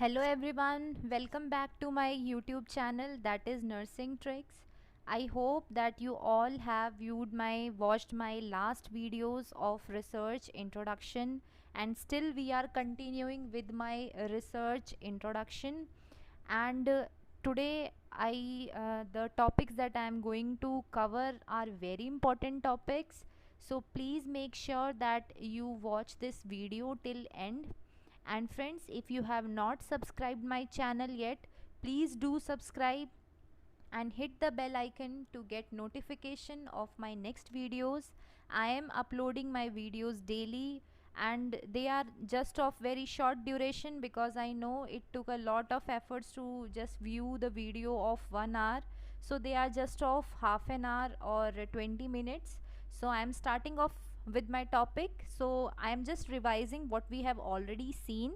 Hello everyone, welcome back to my YouTube channel that is Nursing Tricks. I hope that you all have watched my last videos of research introduction, and still we are continuing with my research introduction. And today the topics that I am going to cover are very important topics, so please make sure that you watch this video till end. And friends, if you have not subscribed my channel yet, please do subscribe and hit the bell icon to get notification of my next videos. I am uploading my videos daily, and they are just of very short duration because I know it took a lot of efforts to just view the video of 1 hour. So they are just of half an hour or 20 minutes. So I am starting off with my topic. So I am just revising what we have already seen.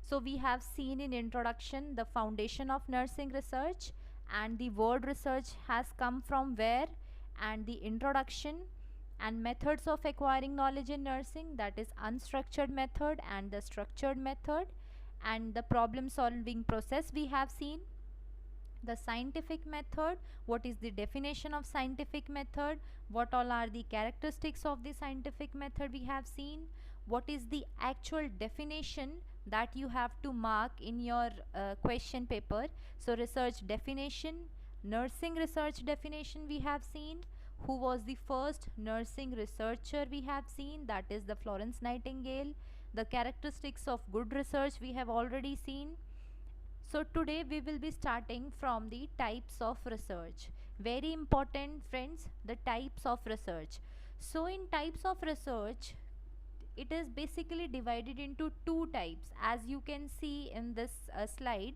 So we have seen in introduction the foundation of nursing research, and the word research has come from where, and the introduction and methods of acquiring knowledge in nursing, that is unstructured method and the structured method, and the problem solving process we have seen. The scientific method, what is the definition of scientific method, what all are the characteristics of the scientific method we have seen, what is the actual definition that you have to mark in your question paper. So research definition, nursing research definition we have seen, who was the first nursing researcher we have seen, that is the Florence Nightingale. The characteristics of good research we have already seen. So today we will be starting from the types of research. Very important friends, the types of research. So in types of research, it is basically divided into two types. As you can see in this slide,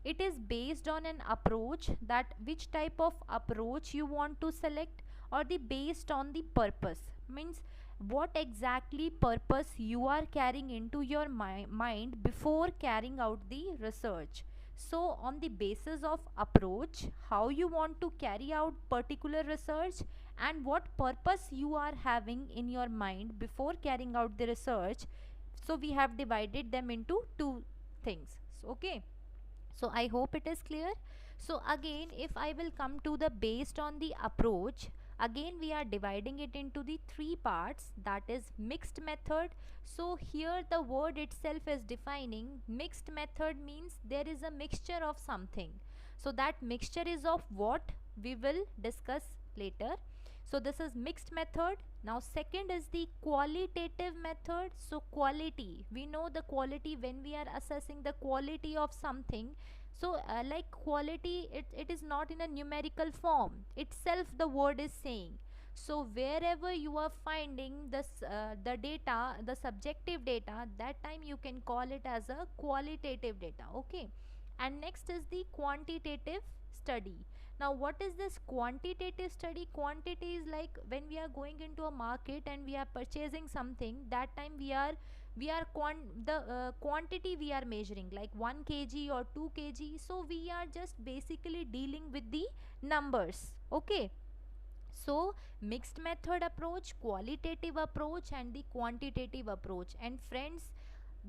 it is based on an approach, that which type of approach you want to select, or the based on the purpose, means what exactly purpose you are carrying into your mind before carrying out the research. So on the basis of approach, how you want to carry out particular research and what purpose you are having in your mind before carrying out the research, so we have divided them into two things. So, okay, so I hope it is clear. So again, if I will come to the based on the approach, again we are dividing it into the three parts, that is mixed method. So here the word itself is defining mixed method, means there is a mixture of something. So that mixture is of what we will discuss later. So this is mixed method. Now second is the qualitative method. So quality, we know the quality when we are assessing the quality of something. So like quality, it is not in a numerical form itself, the word is saying. So wherever you are finding this the data, the subjective data, that time you can call it as a qualitative data. Okay, and next is the quantitative study. Now what is this quantitative study? Quantity is like when we are going into a market and we are purchasing something, that time the quantity we are measuring, like 1 kg or 2 kg. So we are just basically dealing with the numbers. Okay, so mixed method approach, qualitative approach, and the quantitative approach. And friends,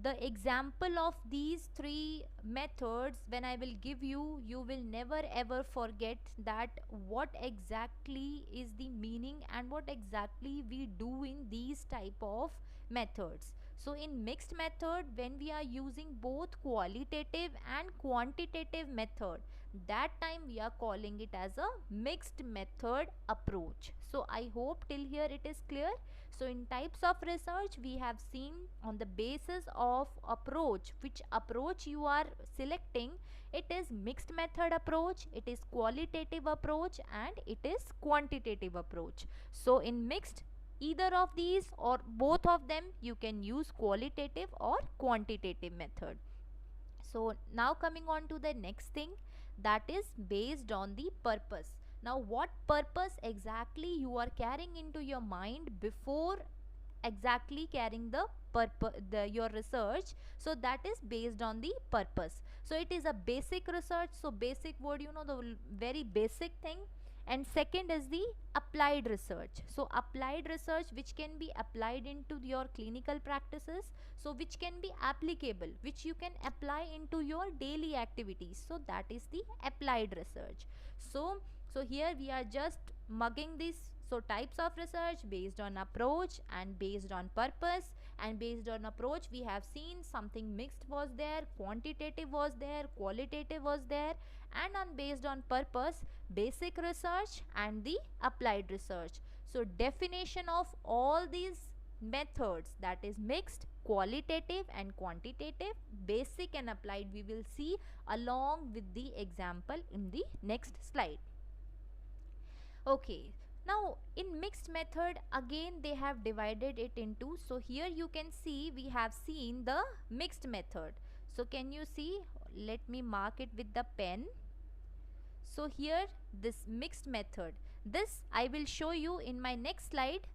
the example of these three methods when I will give you, you will never ever forget that what exactly is the meaning and what exactly we do in these type of methods. So in mixed method, when we are using both qualitative and quantitative method, that time we are calling it as a mixed method approach. So I hope till here it is clear. So in types of research, we have seen on the basis of approach, which approach you are selecting, it is mixed method approach, it is qualitative approach, and it is quantitative approach. So in mixed, either of these or both of them, you can use qualitative or quantitative method. So now coming on to the next thing, that is based on the purpose. Now what purpose exactly you are carrying into your mind before exactly carrying the your research, so that is based on the purpose. So it is a basic research. So basic word, you know, the very basic thing. And second is the applied research. So applied research which can be applied into your clinical practices, so which can be applicable, which you can apply into your daily activities, so that is the applied research. So here we are just mugging this. So types of research based on approach and based on purpose. And based on approach we have seen something mixed was there, quantitative was there, qualitative was there, and on based on purpose, basic research and the applied research. So definition of all these methods, that is mixed, qualitative and quantitative, basic and applied, we will see along with the example in the next slide. Okay, now in mixed method again they have divided it into, so here you can see we have seen the mixed method. So can you see, let me mark it with the pen. So here this mixed method, this I will show you in my next slide.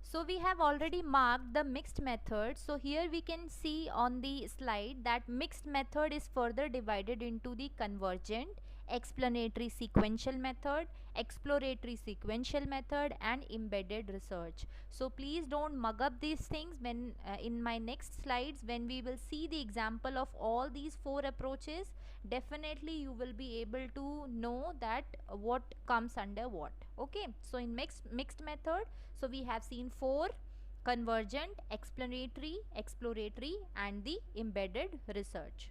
So we have already marked the mixed method. So here we can see on the slide that mixed method is further divided into the convergent, explanatory sequential method, exploratory sequential method, and embedded research. So please don't mug up these things when in my next slides when we will see the example of all these four approaches, definitely you will be able to know that what comes under what. Okay, so in mixed method, so we have seen four: convergent, explanatory, exploratory, and the embedded research.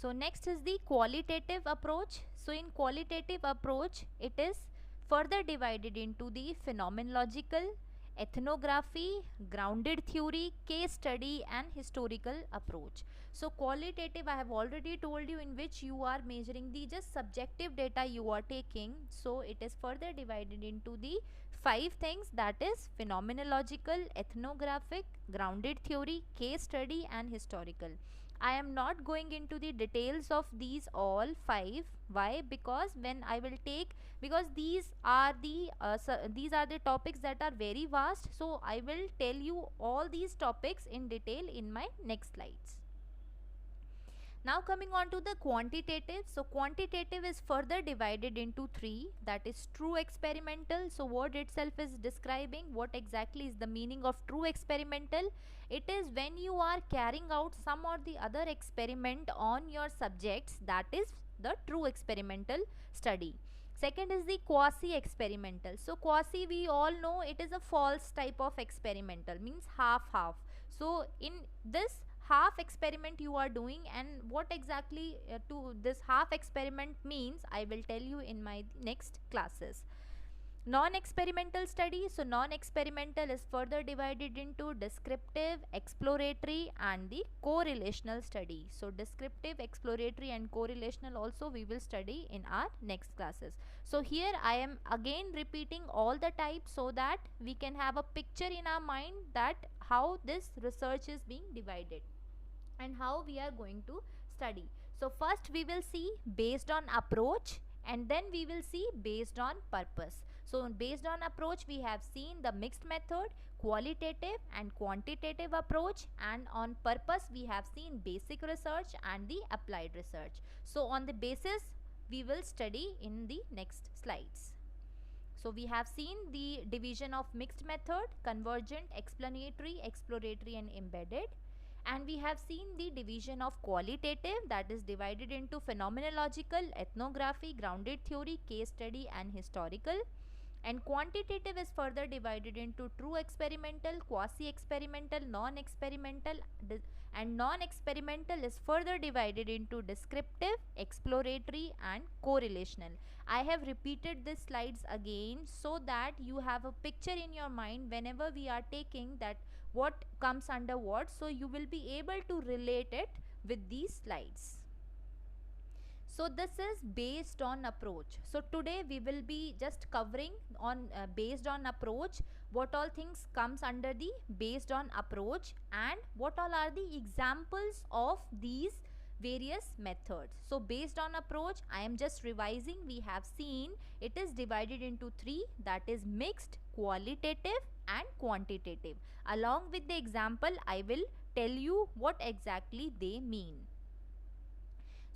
So next is the qualitative approach. So in qualitative approach, it is further divided into the phenomenological, ethnography, grounded theory, case study, and historical approach. So qualitative I have already told you, in which you are measuring the just subjective data you are taking. So it is further divided into the five things, that is phenomenological, ethnographic, grounded theory, case study, and historical. I am not going into the details of these all five. Why? Because when I will take, because these are the topics that are very vast, so I will tell you all these topics in detail in my next slides. Now coming on to the quantitative. So quantitative is further divided into three, that is true experimental. So word itself is describing what exactly is the meaning of true experimental. It is when you are carrying out some or the other experiment on your subjects, that is the true experimental study. Second is the quasi experimental. So quasi, we all know it is a false type of experimental, means half half. So in this half experiment you are doing, and what exactly to this half experiment means, I will tell you in my next classes. Non-experimental study. So non-experimental is further divided into descriptive, exploratory, and the correlational study. So descriptive, exploratory, and correlational also we will study in our next classes. So here I am again repeating all the types so that we can have a picture in our mind that how this research is being divided and how we are going to study. So first we will see based on approach, and then we will see based on purpose. So based on approach we have seen the mixed method, qualitative and quantitative approach, and on purpose we have seen basic research and the applied research. So on the basis we will study in the next slides. So we have seen the division of mixed method, convergent, explanatory, exploratory, and embedded. And we have seen the division of qualitative, that is divided into phenomenological, ethnography, grounded theory, case study, and historical. And quantitative is further divided into true experimental, quasi experimental, non-experimental, and non-experimental is further divided into descriptive, exploratory, and correlational. I have repeated these slides again so that you have a picture in your mind whenever we are taking that what comes under what, so you will be able to relate it with these slides. So this is based on approach. So today we will be just covering on based on approach, what all things comes under the based on approach, and what all are the examples of these various methods. So based on approach, I am just revising. We have seen it is divided into three, that is mixed, qualitative, and quantitative. Along with the example, I will tell you what exactly they mean.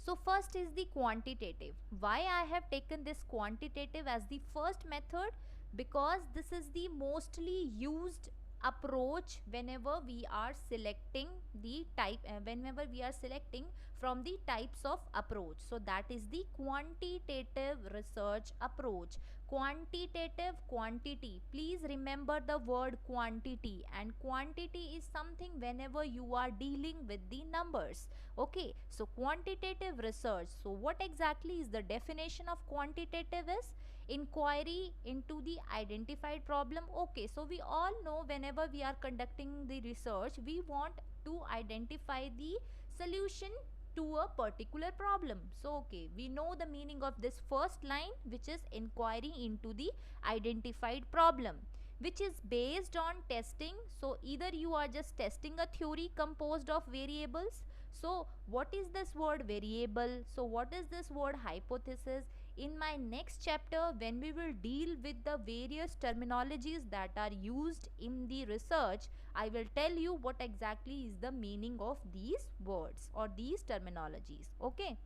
So first is the quantitative. Why I have taken this quantitative as the first method? Because this is the mostly used approach whenever we are selecting the type, whenever we are selecting from the types of approach. So that is the quantitative research approach. Quantitative, quantity, please remember the word quantity, and quantity is something whenever you are dealing with the numbers. Okay, so quantitative research. So what exactly is the definition of quantitative? Is inquiry into the identified problem. Okay, so we all know whenever we are conducting the research, we want to identify the solution to a particular problem. So okay, we know the meaning of this first line, which is inquiry into the identified problem, which is based on testing. So either you are just testing a theory composed of variables. So what is this word variable? So what is this word hypothesis? In my next chapter, when we will deal with the various terminologies that are used in the research, I will tell you what exactly is the meaning of these words or these terminologies. Okay,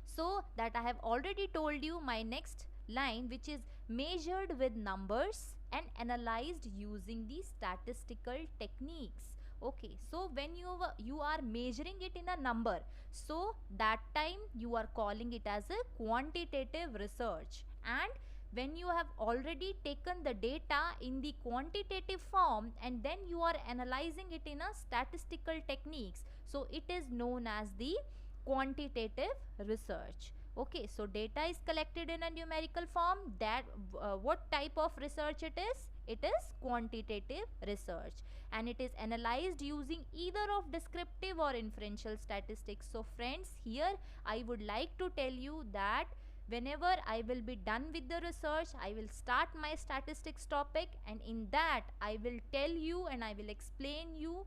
so that I have already told you. My next line, which is measured with numbers and analyzed using the statistical techniques. Okay, so when you are measuring it in a number, so that time you are calling it as a quantitative research. And when you have already taken the data in the quantitative form and then you are analyzing it in a statistical techniques, so it is known as the quantitative research. Okay, so data is collected in a numerical form. That what type of research it is? It is quantitative research, and it is analyzed using either of descriptive or inferential statistics. So friends, here I would like to tell you that whenever I will be done with the research, I will start my statistics topic, and in that I will tell you and I will explain you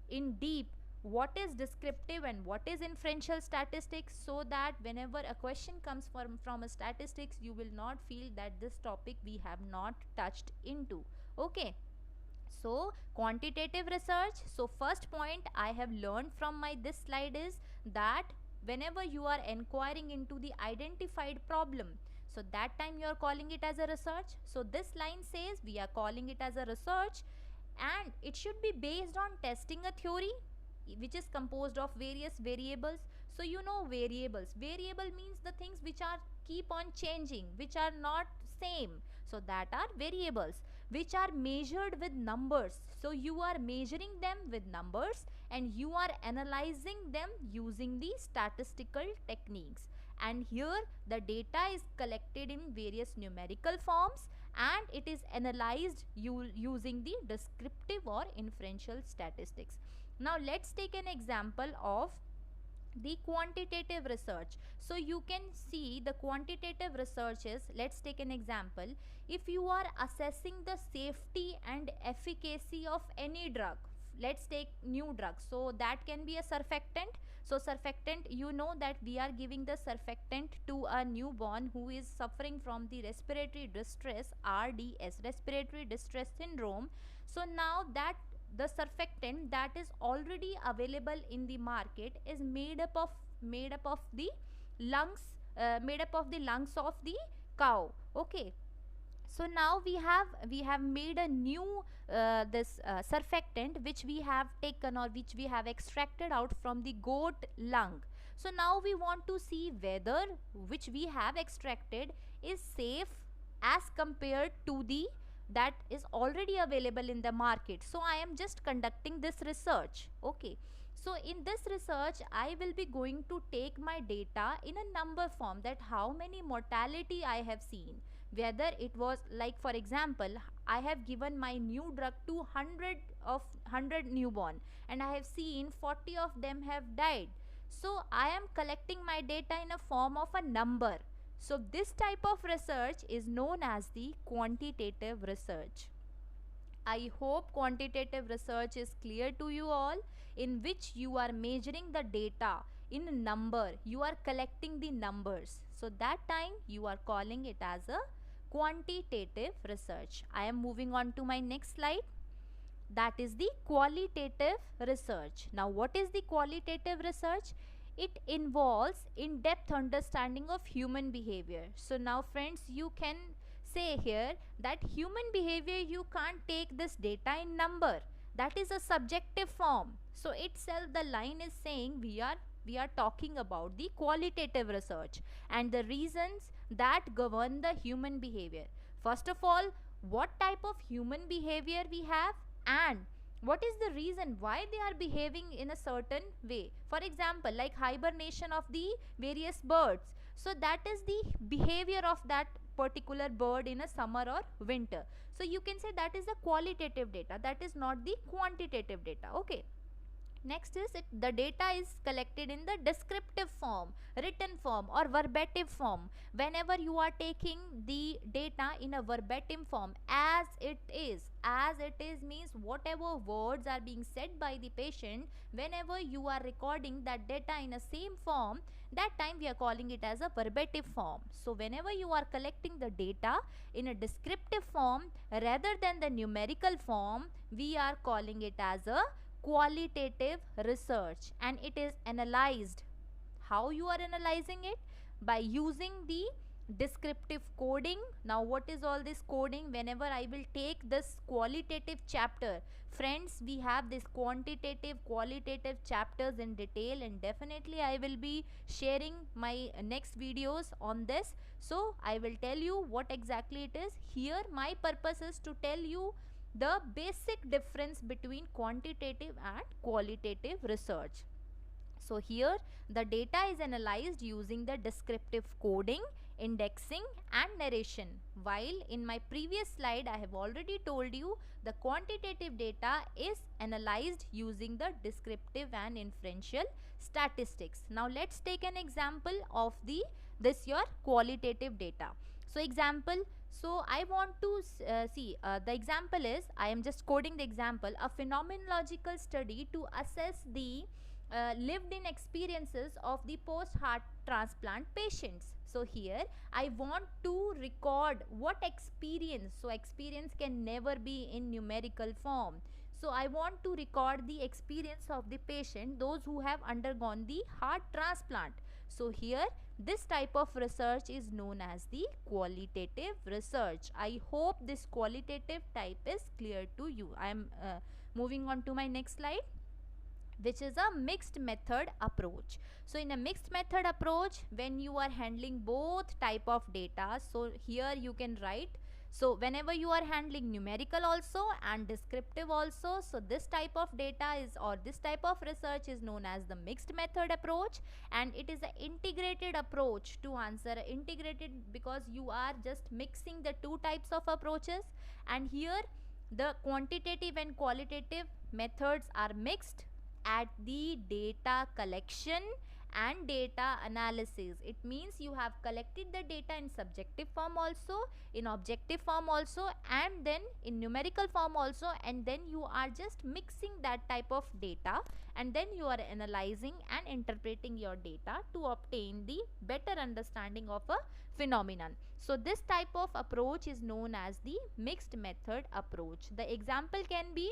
in deep what is descriptive and what is inferential statistics, so that whenever a question comes from a statistics, you will not feel that this topic we have not touched into. Okay, so quantitative research. So first point I have learned from my this slide is that whenever you are inquiring into the identified problem, so that time you are calling it as a research. So this line says we are calling it as a research, and it should be based on testing a theory which is composed of various variables. So you know variables, variable means the things which are keep on changing, which are not same. So that are variables which are measured with numbers. So you are measuring them with numbers and you are analyzing them using the statistical techniques. And here the data is collected in various numerical forms and it is analyzed using the descriptive or inferential statistics. Now let's take an example of the quantitative research. So you can see the quantitative research is, let's take an example. If you are assessing the safety and efficacy of any drug, let's take new drug, so that can be a surfactant. So surfactant, you know that we are giving the surfactant to a newborn who is suffering from the respiratory distress, RDS, respiratory distress syndrome. So now that the surfactant that is already available in the market is made up of the lungs, made up of the lungs of the cow. Okay, so now we have made a new this surfactant which we have taken or which we have extracted out from the goat lung. So now we want to see whether which we have extracted is safe as compared to the that is already available in the market. So I am just conducting this research. Okay, so in this research I will be going to take my data in a number form, that how many mortality I have seen, whether it was like, for example, I have given my new drug to 100 newborn and I have seen 40 of them have died. So I am collecting my data in a form of a number. So this type of research is known as the quantitative research. I hope quantitative research is clear to you all, in which you are measuring the data in a number, you are collecting the numbers. So that time you are calling it as a quantitative research. I am moving on to my next slide. That is the qualitative research. Now what is the qualitative research? it involves in-depth understanding of human behavior. So now friends, you can say here that human behavior, you can't take this data in number, that is a subjective form. So itself the line is saying we are talking about the qualitative research and the reasons that govern the human behavior. First of all, what type of human behavior we have, and what is the reason why they are behaving in a certain way. For example, like hibernation of the various birds, so that is the behavior of that particular bird in a summer or winter. So you can say that is the qualitative data, that is not the quantitative data. Okay, next is the data is collected in the descriptive form, written form or verbatim form. Whenever you are taking the data in a verbatim form, as it is means whatever words are being said by the patient, whenever you are recording that data in a same form, that time we are calling it as a verbatim form. So whenever you are collecting the data in a descriptive form rather than the numerical form, we are calling it as a qualitative research, and it is analyzed. How you are analyzing it? By using the descriptive coding. Now what is all this coding? Whenever I will take this qualitative chapter, friends, we have this quantitative, qualitative chapters in detail, and definitely I will be sharing my next videos on this. So I will tell you what exactly it is. Here my purpose is to tell you the basic difference between quantitative and qualitative research. So here the data is analyzed using the descriptive coding, indexing and narration. While in my previous slide I have already told you the quantitative data is analyzed using the descriptive and inferential statistics. Now let's take an example of this your qualitative data. So example, so I want to see the example is, I am just coding the example, a phenomenological study to assess the lived in experiences of the post heart transplant patients. So here I want to record what experience, so experience can never be in numerical form. So I want to record the experience of the patient, those who have undergone the heart transplant. So here this type of research is known as the qualitative research. I hope this qualitative type is clear to you. I am moving on to my next slide, which is a mixed method approach. So in a mixed method approach, when you are handling both type of data, so here you can write, so whenever you are handling numerical also and descriptive also, so this type of data is, or this type of research is known as the mixed method approach, and it is an integrated approach to answer, integrated because you are just mixing the two types of approaches, and here the quantitative and qualitative methods are mixed at the data collection and data analysis. It means you have collected the data in subjective form also, in objective form also, and then in numerical form also, and then you are just mixing that type of data, and then you are analyzing and interpreting your data to obtain the better understanding of a phenomenon. So this type of approach is known as the mixed method approach. The example can be,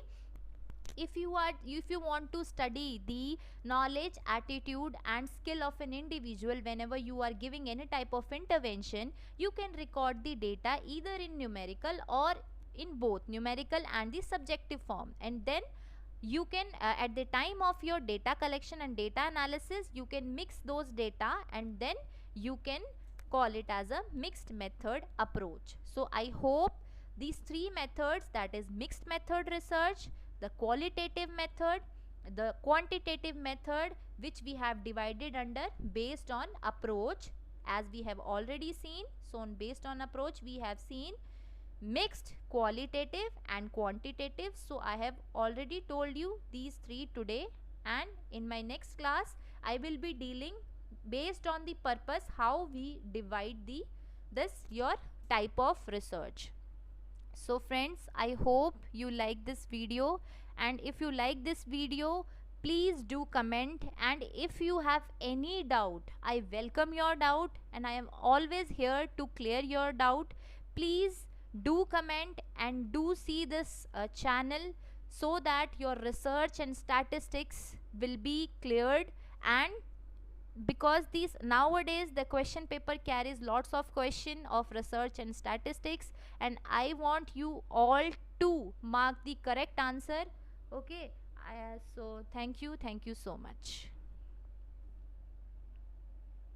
if you want to study the knowledge, attitude and skill of an individual, whenever you are giving any type of intervention, you can record the data either in numerical or in both numerical and the subjective form, and then you can at the time of your data collection and data analysis, you can mix those data, and then you can call it as a mixed method approach. So I hope these three methods, that is mixed method research, the qualitative method, the quantitative method, which we have divided under based on approach, as we have already seen. So based on approach we have seen mixed, qualitative and quantitative. So I have already told you these three today, and in my next class I will be dealing based on the purpose how we divide this your type of research. So friends, I hope you like this video, and if you like this video, please do comment, and if you have any doubt, I welcome your doubt and I am always here to clear your doubt. Please do comment and do see this channel, so that your research and statistics will be cleared, and because these nowadays the question paper carries lots of question of research and statistics, and I want you all to mark the correct answer. Okay. So thank you so much.